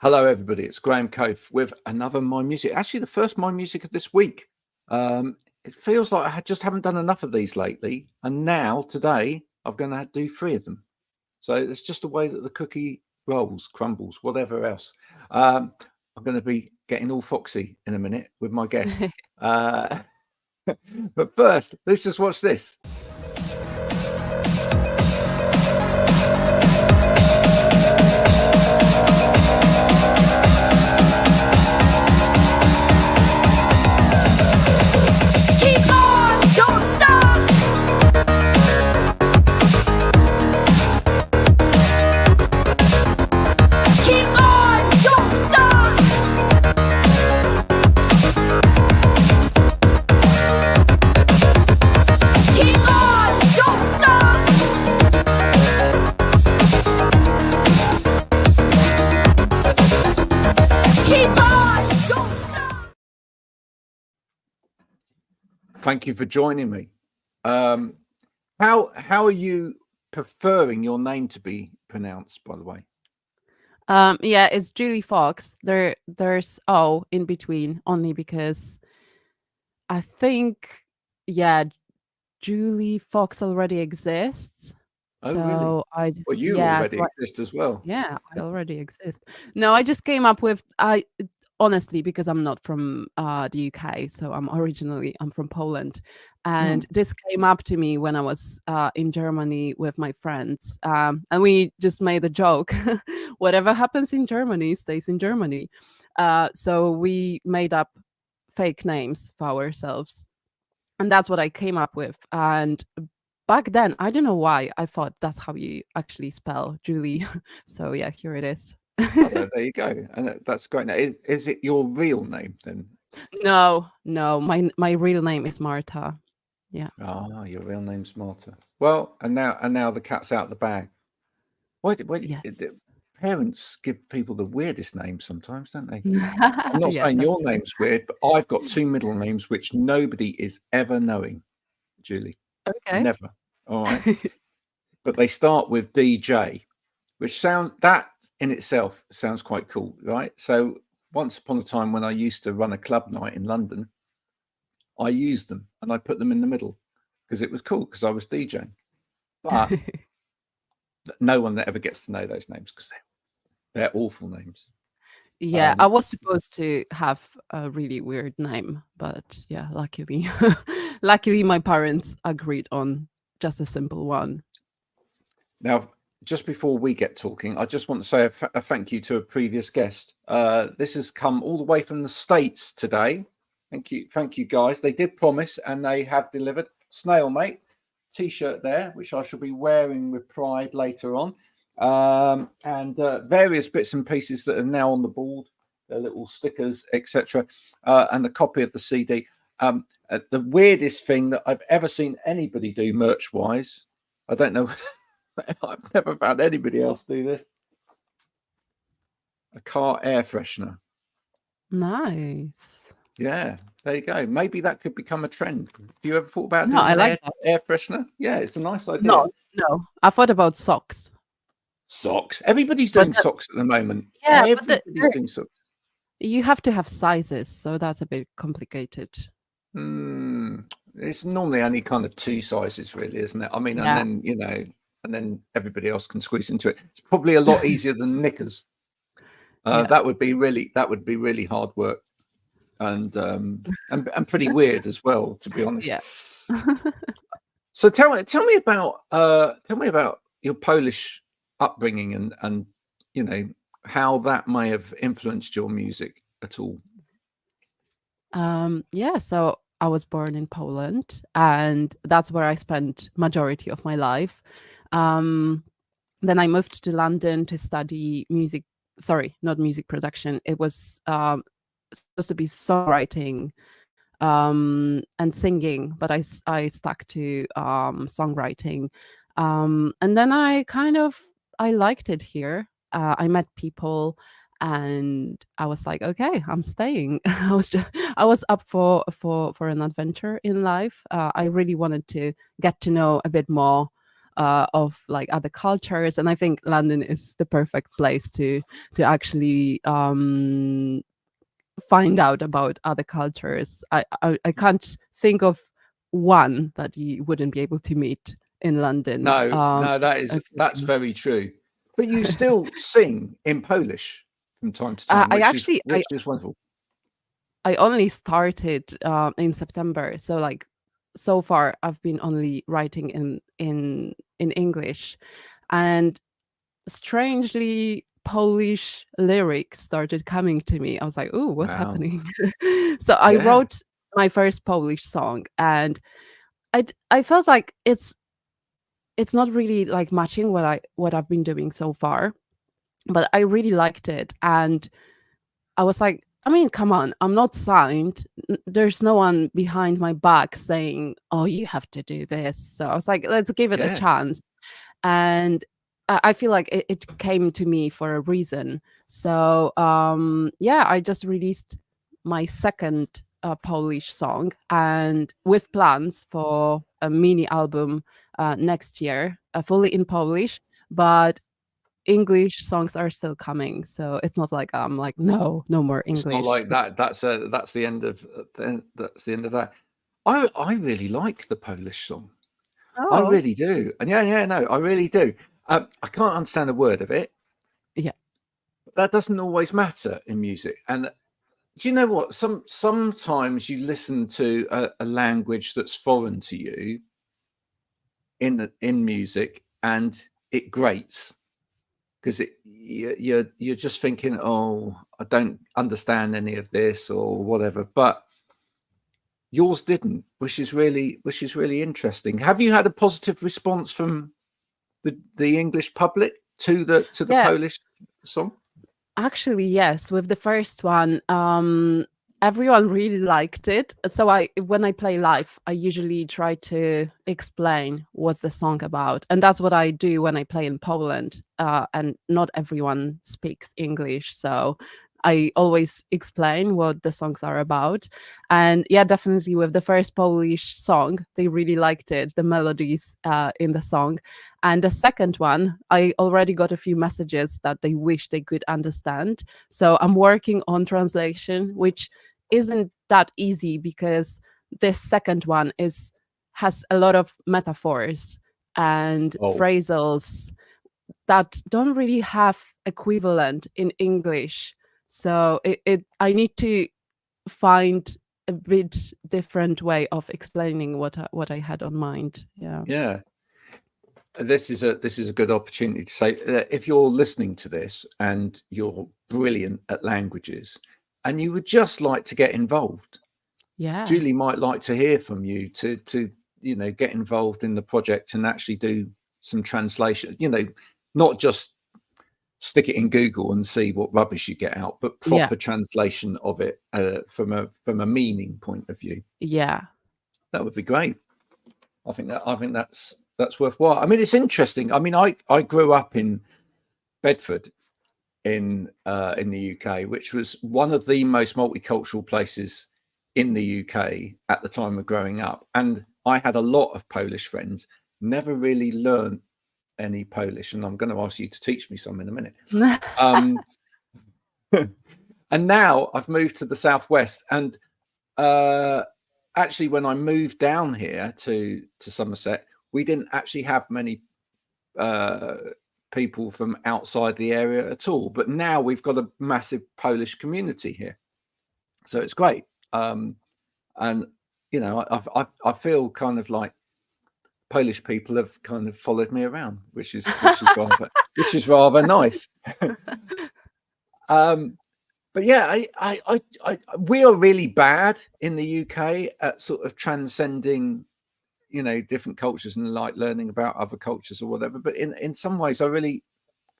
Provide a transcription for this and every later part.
Hello, everybody. It's Graham Cofe with another My Music. Actually, the first My Music of this week. It feels like I just haven't done enough of these lately. And now, today, I'm going to do 3 of them. So it's just the way that the cookie rolls, crumbles, whatever else. I'm going to be getting all foxy in a minute with my guest. But first, let's just watch this. Thank you for joining me. How are you preferring your name to be pronounced, by the way? Yeah, it's Joulie Fox. There's O in between only because I think, yeah, Joulie Fox already exists. Oh, so really? Well, you already exist as well. Yeah, I already exist. No, I just came up with honestly, because I'm not from the UK, so I'm from Poland, and this came up to me when I was in Germany with my friends, and we just made a joke: whatever happens in Germany stays in Germany. So we made up fake names for ourselves, and that's what I came up with. And back then, I don't know why I thought that's how you actually spell Joulie. So yeah, here it is. Oh, there you go, and that's great. Now, is it your real name then? No, my real name is Marta. Yeah. Oh, your real name's Marta. Well, and now the cat's out of the bag. Why Yes. parents give people the weirdest names sometimes, don't they? Yeah, I'm not saying that's your name's weird, but I've got 2 middle names which nobody is ever knowing, Julie. okay. Never. All right. But they start with DJ, which that in itself sounds quite cool, right? So once upon a time when I used to run a club night in London, I used them and I put them in the middle because it was cool because I was DJing. But no one that ever gets to know those names because they're awful names. Yeah, I was supposed to have a really weird name, but yeah, luckily my parents agreed on just a simple one. Now, just before we get talking, I just want to say a thank you to a previous guest. This has come all the way from the States today. Thank you guys. They did promise and they have delivered. Snail Mate t-shirt there, which I shall be wearing with pride later on. And various bits and pieces that are now on the board, the little stickers, etc., and a copy of the CD. The weirdest thing that I've ever seen anybody do merch-wise, I don't know, I've never found anybody else do this. A car air freshener. Nice. Yeah, there you go. Maybe that could become a trend. Have you ever thought about doing an air freshener? Yeah, it's a nice idea. No. I thought about socks. Socks. Everybody's doing socks at the moment. Yeah, everybody's doing socks. You have to have sizes, so that's a bit complicated. It's normally only kind of 2 sizes, really, isn't it? I mean, yeah. And then and then everybody else can squeeze into it. It's probably a lot easier than knickers. That would be really hard work, and pretty weird as well, to be honest. Yeah. So tell me about your Polish upbringing and how that may have influenced your music at all. Yeah, so I was born in Poland, and that's where I spent majority of my life. Then I moved to London to study music. Sorry, not music production. It was supposed to be songwriting and singing, but I stuck to songwriting. And then I liked it here. I met people, and I was like, okay, I'm staying. I was up for an adventure in life. I really wanted to get to know a bit more of like other cultures, and I think London is the perfect place to actually find out about other cultures. I can't think of one that you wouldn't be able to meet in London. No, I that's feel. very true. But you still sing in Polish from time to time, I which is actually wonderful. I only started in September, so like so far I've been only writing in English, and strangely Polish lyrics started coming to me. I was like, "Oh, what's Wow. happening?" So I Yeah. wrote my first Polish song, and I felt like it's not really like matching what I've been doing so far, but I really liked it, and I was like, I mean, come on, I'm not signed. There's no one behind my back saying, "Oh, you have to do this." So I was like, let's give it a Yeah. chance. And I feel like it came to me for a reason. So yeah, I just released my second Polish song, and with plans for a mini album next year, fully in Polish. But English songs are still coming, so it's not like I'm like, no more It's not English. like that. That's the end of that's the end of that. I really like the Polish song. I Oh, really do. And yeah, no, I really do. I can't understand a word of it. yeah, But that doesn't always matter in music. And do you know what? Sometimes you listen to a language that's foreign to you in music, and it grates because you're just thinking, oh, I don't understand any of this or whatever. But yours didn't, which is really interesting. Have you had a positive response from the English public to the yeah. Polish song? Actually, yes. With the first one, everyone really liked it. So when I play live, I usually try to explain what's the song about, and that's what I do when I play in Poland. And not everyone speaks English, so I always explain what the songs are about. And yeah, definitely with the first Polish song, they really liked it, the melodies in the song. And the second one, I already got a few messages that they wish they could understand. So I'm working on translation, which isn't that easy because this second one has a lot of metaphors and Oh, phrasals that don't really have equivalent in English. So I need to find a bit different way of explaining what I had on mind. Yeah. yeah. This is a good opportunity to say if you're listening to this and you're brilliant at languages and you would just like to get involved, Yeah. Julie might like to hear from you to get involved in the project and actually do some translation. Not just stick it in Google and see what rubbish you get out, but Yeah. proper translation of it from a meaning point of view. Yeah. That would be great. I think that's worthwhile. I mean, it's interesting. I mean, I grew up in Bedford in the UK, which was one of the most multicultural places in the UK at the time of growing up, and I had a lot of Polish friends. Never really learned any Polish, and I'm going to ask you to teach me some in a minute. And now I've moved to the southwest, and actually, when I moved down here to Somerset, we didn't actually have many people from outside the area at all. But now we've got a massive Polish community here, so it's great. And I feel kind of like Polish people have kind of followed me around, which is rather nice. But yeah, we are really bad in the UK at sort of transcending, different cultures and like learning about other cultures or whatever. But in some ways, I really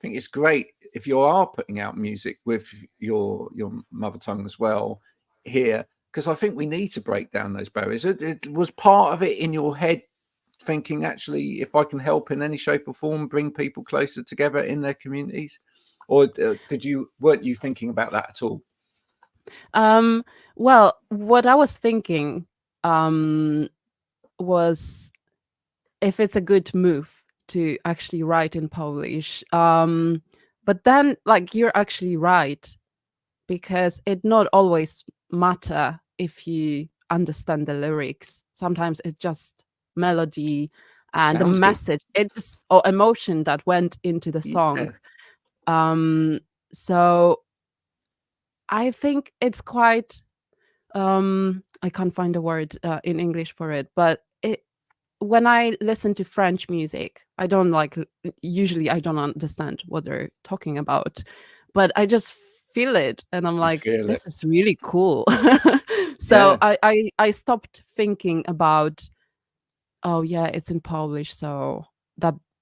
think it's great if you are putting out music with your mother tongue as well here, because I think we need to break down those barriers. It was part of it in your head, thinking actually, if I can help in any shape or form, bring people closer together in their communities, or weren't you thinking about that at all? Well, what I was thinking was if it's a good move to actually write in Polish. But then, like, you're actually right, because it not always matter if you understand the lyrics. Sometimes it's just melody and the Sounds good. message, it just, or emotion that went into the song. So I think it's quite I can't find a word in English for it, but when I listen to French music, I don't usually I don't understand what they're talking about, but I just feel it, and I'm You like, feel this it. is really cool. So I stopped thinking about, oh yeah, it's in Polish, so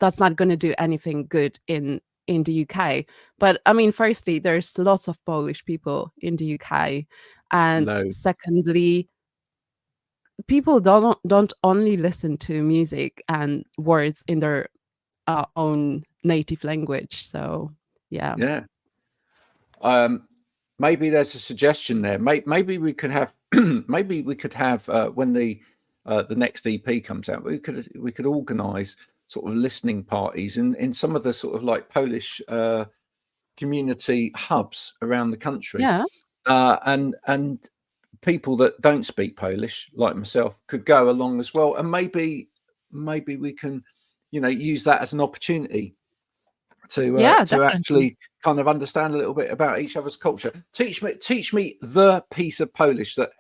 that's not going to do anything good in the UK. But I mean, firstly, there's lots of Polish people in the UK, and Low. secondly, people don't only listen to music and words in their own native language. So yeah. Maybe there's a suggestion there. Maybe we could have maybe we could have when the next EP comes out, we could organise sort of listening parties in some of the sort of like Polish community hubs around the country. Yeah. And people that don't speak Polish, like myself, could go along as well. And maybe we can, use that as an opportunity to actually kind of understand a little bit about each other's culture. Teach me the piece of Polish that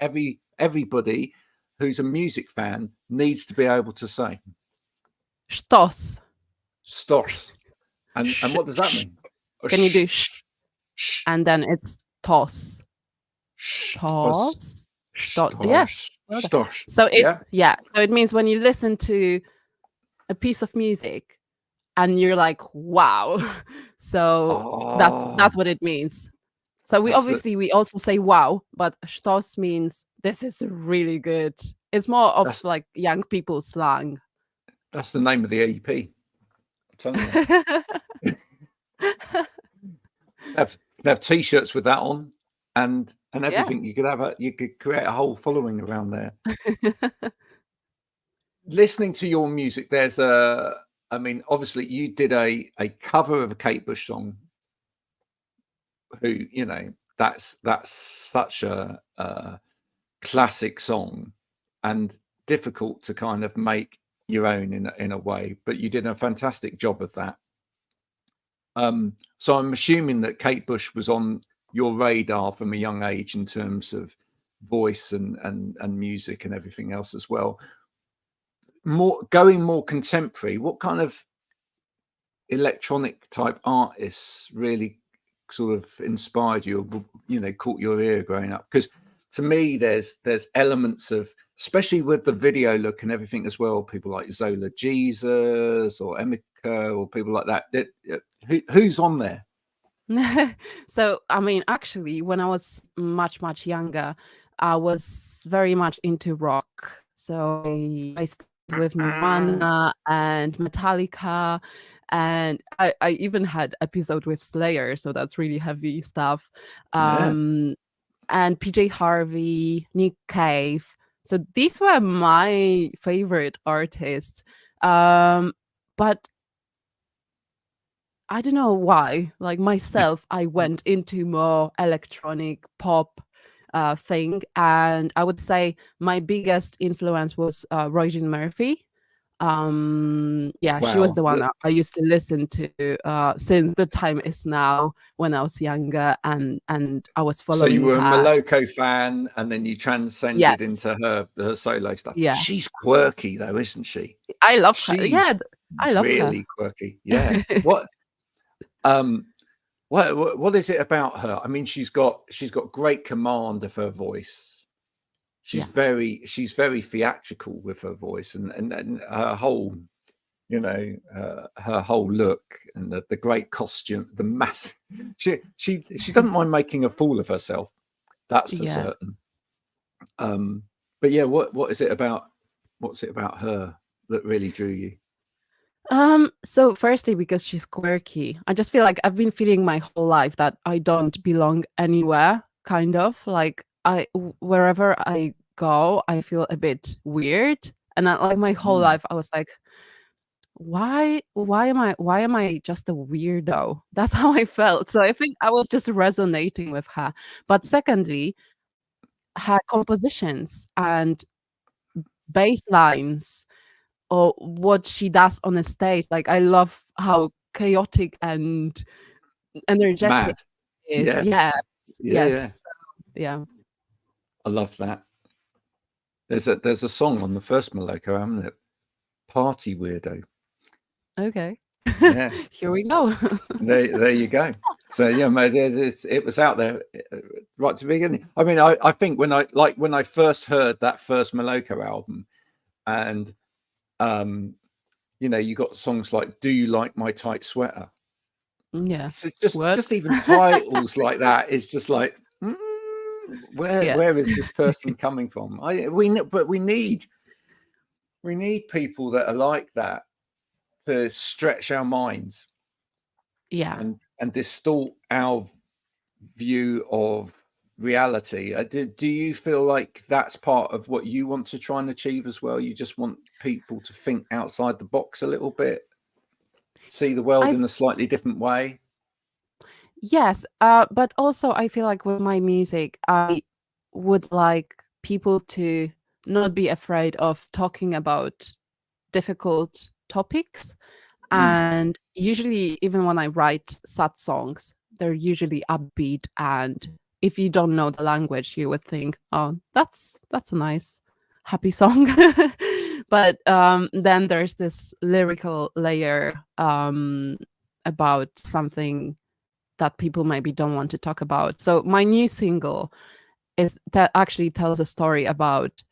everybody who's a music fan needs to be able to say. Sztos. Stos. And what does that mean? Can you do sh? And then it's tos. Tos. Yeah. Stos. So so it means when you listen to a piece of music and you're like, wow. So that's what it means. So we also say wow, but sztos means this is really good. It's more of like young people slang. That's the name of the EP. I'm telling you. have T-shirts with that on, and everything. Yeah. You could create a whole following around there. Listening to your music, obviously you did a cover of a Kate Bush song. Who, that's such a classic song, and difficult to kind of make your own in a way, but you did a fantastic job of that. So I'm assuming that Kate Bush was on your radar from a young age in terms of voice and music and everything else as well. Going more contemporary, what kind of electronic type artists really sort of inspired you, or, caught your ear growing up? Because to me, there's elements of, especially with the video look and everything as well, people like Zola Jesus or Emika or people like that. Who's on there? So, I mean, actually, when I was much younger, I was very much into rock. So I started with Nirvana and Metallica, and I even had episode with Slayer, so that's really heavy stuff. And PJ Harvey, Nick Cave. So these were my favorite artists. But I don't know why, like myself, I went into more electronic pop thing. And I would say my biggest influence was Roisin Murphy. She was the one I used to listen to since the time is now, when I was younger, and I was following. So you were her. a Moloko fan, and then you transcended into her solo stuff. Yeah, she's quirky though, isn't she? I love her. Yeah, I love really her. Quirky. Yeah. What is it about her? I mean, she's got great command of her voice. She's very theatrical with her voice, and her whole, her whole look, and the great costume, the massive. She doesn't mind making a fool of herself. That's for certain. But yeah, what is it about? What's it about her that really drew you? So firstly, because she's quirky. I just feel like I've been feeling my whole life that I don't belong anywhere, kind of like wherever I go, I feel a bit weird. And like my whole life I was like, why am I just a weirdo? That's how I felt. So I think I was just resonating with her. But secondly, her compositions and bass lines, or what she does on a stage, like I love how chaotic and energetic Mad. it is. Yeah. Yes, Yeah. Yeah. yes, yeah. I love that. There's a song on the first Moloko, haven't it? Party Weirdo. Okay. Yeah. Here we go. There you go. So yeah, mate, it was out there right to the beginning. I mean, I think when I first heard that first Moloko album, and you got songs like "Do You Like My Tight Sweater?" Yeah. So What? just even titles like that is just like, Yeah. where is this person coming from? But we need people that are like that to stretch our minds, Yeah. and distort our view of reality. Do you feel like that's part of what you want to try and achieve as well? You just want people to think outside the box a little bit, see the world I in a slightly different way? Yes, but also I feel like with my music, I would like people to not be afraid of talking about difficult topics. And usually, even when I write sad songs, they're usually upbeat. And if you don't know the language, you would think, "Oh, that's a nice, happy song." But then there's this lyrical layer about something that people maybe don't want to talk about. So my new single actually tells a story about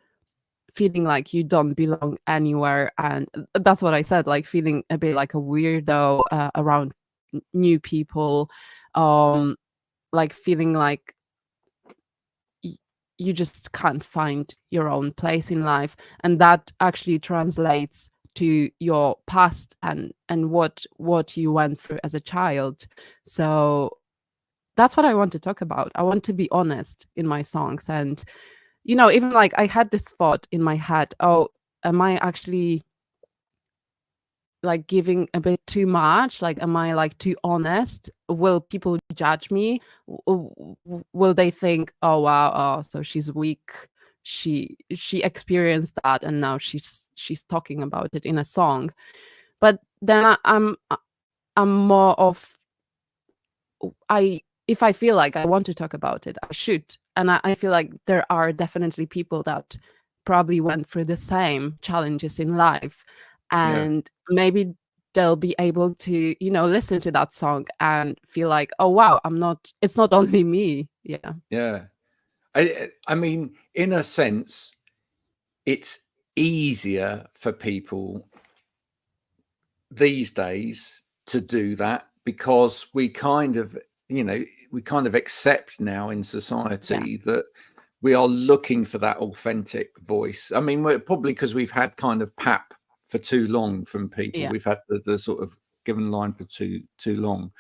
feeling like you don't belong anywhere, and that's what I said, like feeling a bit like a weirdo around new people, um like feeling like you just can't find your own place in life, and that actually translates to your past and what you went through as a child. So that's what I want to talk about. I want to be honest in my songs. And, even like I had this thought in my head, oh, am I actually like giving a bit too much? Like, am I like too honest? Will people judge me? Will they think, oh wow, oh, so she's weak. She experienced that and now she's talking about it in a song. But then I'm more of, I if I feel like I want to talk about it, I should. And I feel like there are definitely people that probably went through the same challenges in life. Yeah. And maybe they'll be able to, listen to that song and feel like, oh wow, it's not only me. Yeah. Yeah. I mean, in a sense, it's easier for people these days to do that because we kind of accept now in society that we are looking for that authentic voice. I mean, we're probably because we've had kind of pap for too long from people. Yeah. We've had the sort of given line for too long.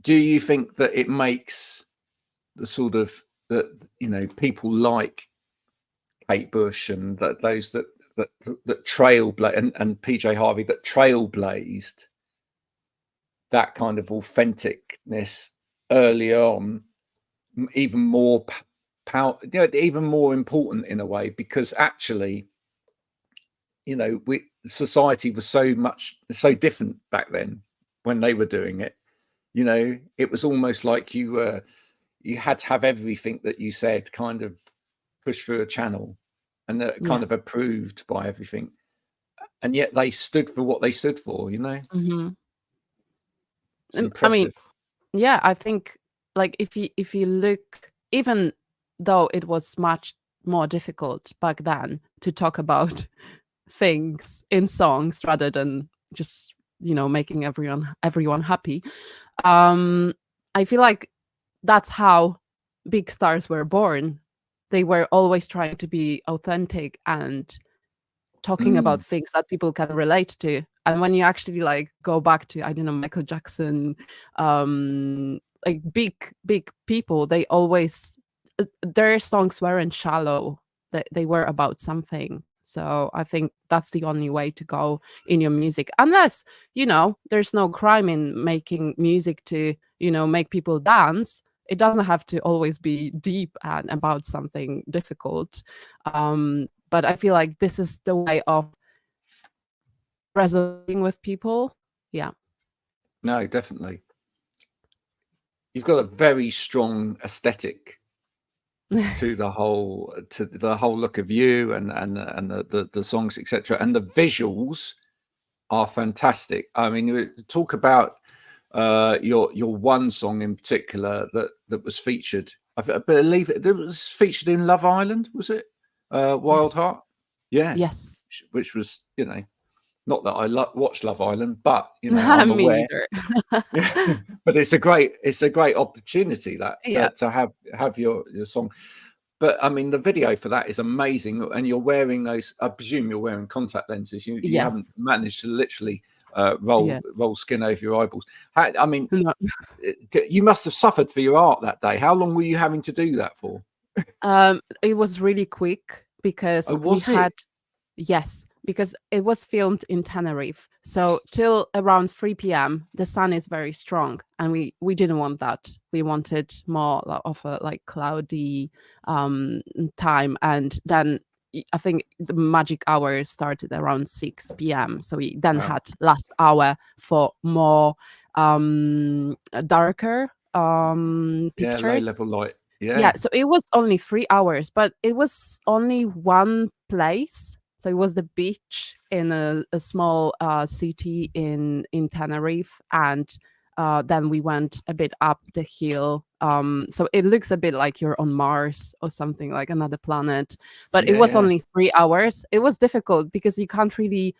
Do you think that it makes the sort of that people like Kate Bush and that those that trailblazed and PJ Harvey that trailblazed that kind of authenticness early on, even more power, even more important in a way, because actually, society was so different back then when they were doing it. It was almost like you had to have everything that you said kind of pushed through a channel and kind of approved by everything. And yet they stood for what they stood for, Mm-hmm. It's I mean, impressive. yeah, I think like if you look, even though it was much more difficult back then to talk about things in songs rather than just making everyone happy, I feel like that's how big stars were born. They were always trying to be authentic and talking about things that people can relate to. And when you actually like go back to, I don't know, Michael Jackson, like big people, they always their songs weren't shallow. They were about something. So I think that's the only way to go in your music, unless, there's no crime in making music to, make people dance. It doesn't have to always be deep and about something difficult. But I feel like this is the way of resonating with people. Yeah. No, definitely. You've got a very strong aesthetic to the whole look of you and the songs, etc. And the visuals are fantastic. I mean, you talk about your one song in particular that was featured. I believe it was featured in Love Island, was it? Wild Yes. Heart. Yeah. Yes. Which was, not that I watch Love Island, but I'm Me aware. neither. Yeah. But it's a great opportunity that Yeah. to have your song. But I mean, the video for that is amazing, and you're wearing those. I presume you're wearing contact lenses. You Yes. haven't managed to literally roll skin over your eyeballs. I mean, No. you must have suffered for your art that day. How long were you having to do that for? It was really quick because yes, because it was filmed in Tenerife. So till around 3 p.m. the sun is very strong, and we didn't want that. We wanted more of a cloudy time, and then I think the magic hour started around 6 p.m. So we then had last hour for more darker pictures. Low level light. Yeah, so it was only 3 hours, but it was only one place. So it was the beach in a small city in Tenerife, and then we went a bit up the hill. So it looks a bit like you're on Mars or something, like another planet. But it was only 3 hours. It was difficult because you can't really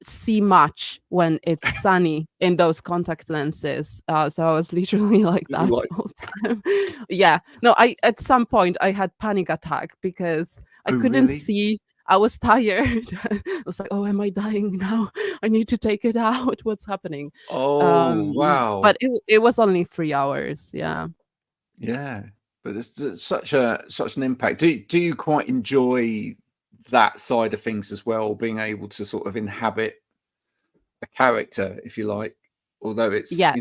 see much when it's sunny in those contact lenses. So I was literally like that all the time. Yeah. No, at some point I had panic attack because I couldn't see. I was tired. I was like, oh, am I dying now? I need to take it out. What's happening? Oh, wow. But it was only 3 hours. Yeah. Yeah. But it's such an impact. Do you quite enjoy that side of things as well, being able to sort of inhabit a character, if you like, although it's yeah.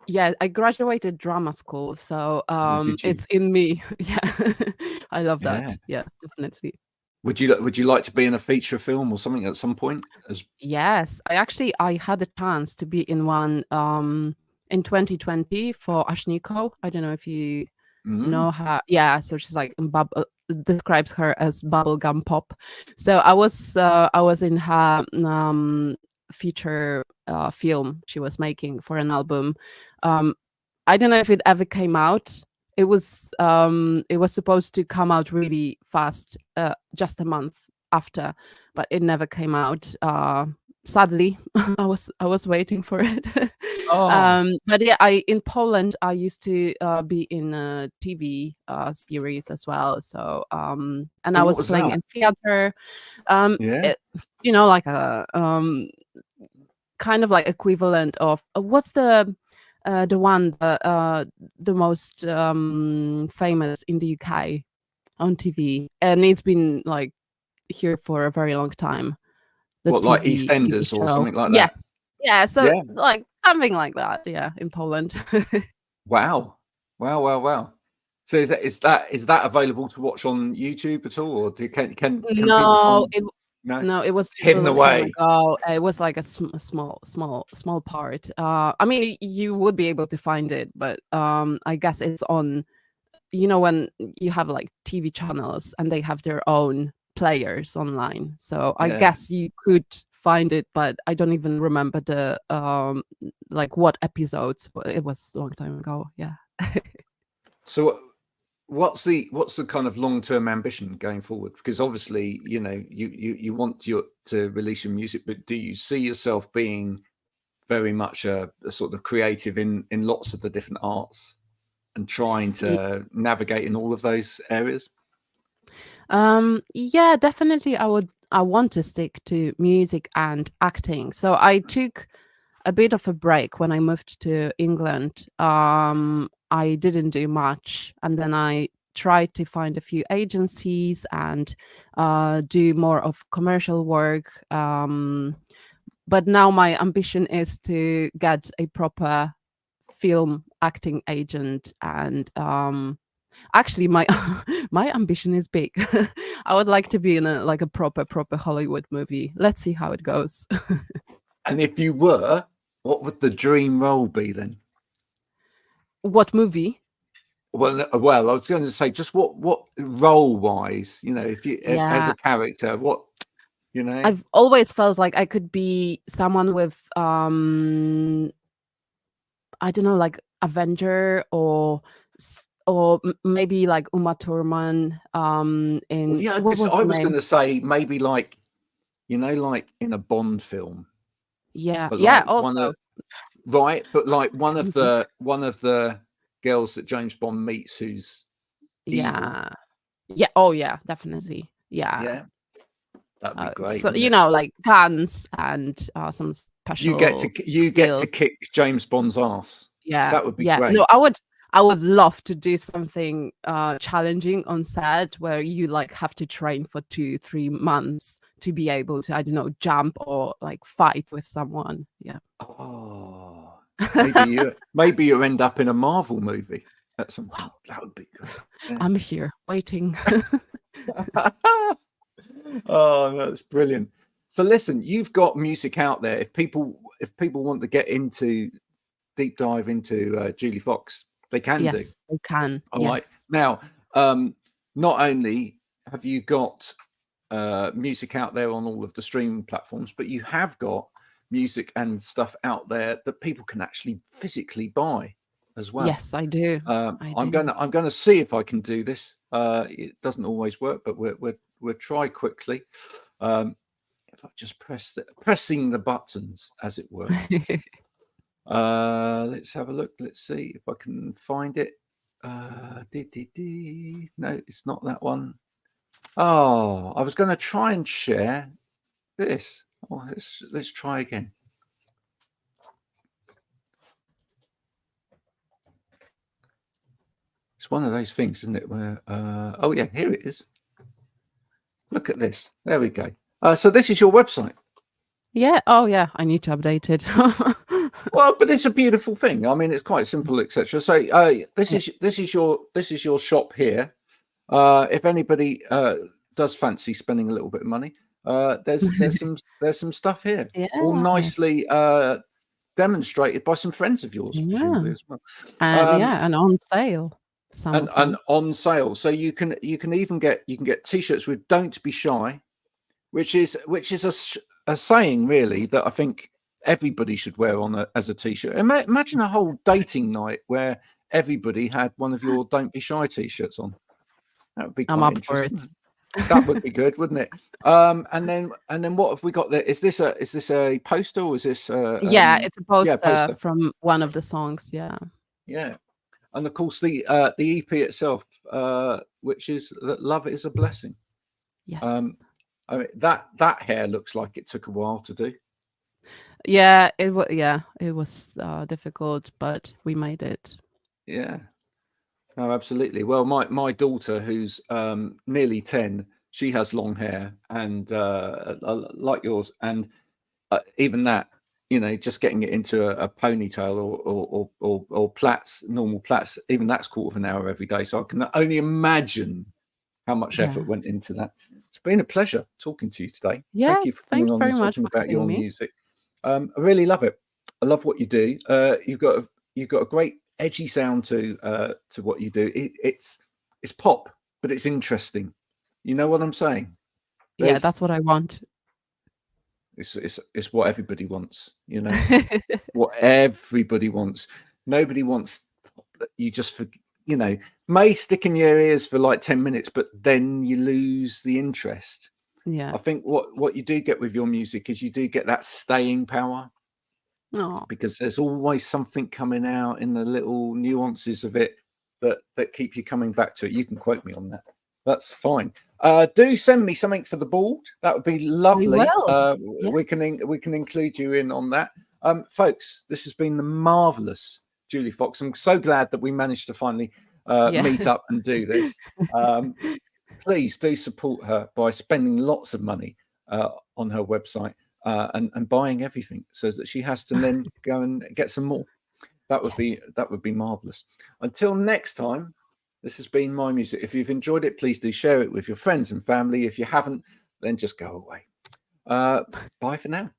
Yeah, I graduated drama school, so it's in me. Yeah. I love that. Yeah, definitely. Would you like to be in a feature film or something at some point? Yes, I had a chance to be in one in 2020 for Ashniko. I don't know if you know her. Yeah, so she's like describes her as bubblegum pop. So I was in her feature film she was making for an album. I don't know if it ever came out. It was supposed to come out really fast, just a month after, but it never came out. Sadly, I was waiting for it. But yeah, in Poland I used to be in a TV series as well. So and I was playing in theater. Like a kind of like equivalent of what's the one the most famous in the UK on TV, and it's been like here for a very long time. What, like EastEnders or something like that? Yes. Yeah. So like something like that. Yeah, in Poland. Wow. So is that available to watch on YouTube at all, or can no, people find... No, it was hidden away. It was like a small part. I mean, you would be able to find it, but I guess it's on. When you have like TV channels and they have their own players online, so I guess you could find it, but I don't even remember the like what episodes. But it was a long time ago. Yeah. So what's the kind of long-term ambition going forward? Because obviously, you want to release your music, but do you see yourself being very much a sort of creative in lots of the different arts and trying to navigate in all of those areas? Yeah, definitely. I want to stick to music and acting. So I took a bit of a break when I moved to England. I didn't do much, and then I tried to find a few agencies and do more of commercial work. But now my ambition is to get a proper film acting agent, and actually my my ambition is big. I would like to be in a proper Hollywood movie. Let's see how it goes. And if you were, what would the dream role be then? What movie? Well, I was going to say, just what role wise, if you as Yeah, a character, what I've always felt like I could be someone with I don't know, like Avenger or maybe like Uma Thurman in yeah. what was I the was name? going to say maybe like like in a Bond film, Yeah, but yeah, like also. but like one of the girls that James Bond meets who's evil. Yeah, oh yeah, definitely. Yeah. That'd be great. So like guns and some You special get to skills. kick James Bond's ass. Yeah, That would be yeah. great. No, I would love to do something challenging on set where you like have to train for 2-3 months to be able to, I don't know, jump or like fight with someone. Yeah. Oh, maybe you end up in a Marvel movie at some point. That would be great. Yeah. I'm here waiting. Oh, that's brilliant. So listen, you've got music out there. If people want to get into deep dive into Joulie Fox, they can do. Yes, they can. All yes. right. Now, not only have you got music out there on all of the streaming platforms, but you have got music and stuff out there that people can actually physically buy as well. Yes, I do. I'm gonna see if I can do this. It doesn't always work, but we'll try quickly. If I just pressing the buttons, as it were. Let's have a look. Let's see if I can find it. No, it's not that one. Oh, I was going to try and share this. Oh, let's try again. It's one of those things, isn't it? Where oh yeah, here it is. Look at this. There we go. So this is your website. Yeah. Oh yeah, I need to update it. Well, but it's a beautiful thing. I mean, it's quite simple, etc. So this is your shop here. If anybody does fancy spending a little bit of money, there's some stuff here, all nicely demonstrated by some friends of yours, presumably as well. And on sale. And on sale, so you can even get t-shirts with "Don't Be Shy," which is a saying really that I think everybody should wear on as a t-shirt. Imagine a whole dating night where everybody had one of your "Don't Be Shy" t-shirts on. That would be quite interesting. That would be good, wouldn't it? And then what have we got there? Is this a poster or is this it's a poster from one of the songs. Yeah. And of course the EP itself, which is that "Love Is a Blessing." Yes. I mean, that hair looks like it took a while to do. Yeah, it was difficult, but we made it. Yeah. No, absolutely. Well, my daughter, who's nearly 10, she has long hair and like yours, and even that, just getting it into a ponytail or plaits, normal plaits, even that's quarter of an hour every day. So I can only imagine how much effort went into that. It's been a pleasure talking to you today. Yeah, thank you for coming on and talking about your music. I really love it. I love what you do. You've got a great edgy sound to what you do. It's pop, but it's interesting. You know what I'm saying? Yeah, that's what I want. It's what everybody wants, what everybody wants. Nobody wants you just may stick in your ears for like 10 minutes, but then you lose the interest. Yeah. I think what you do get with your music is you do get that staying power. Oh. Because there's always something coming out in the little nuances of it that keep you coming back to it. You can quote me on that. That's fine. Do send me something for the board. That would be lovely. We can include you in on that. Folks, this has been the marvelous Joulie Fox. I'm so glad that we managed to finally meet up and do this. Please do support her by spending lots of money on her website and buying everything, so that she has to then go and get some more. That would be marvelous. Until next time, this has been My Music. If you've enjoyed it, please do share it with your friends and family. If you haven't, then just go away. Bye for now.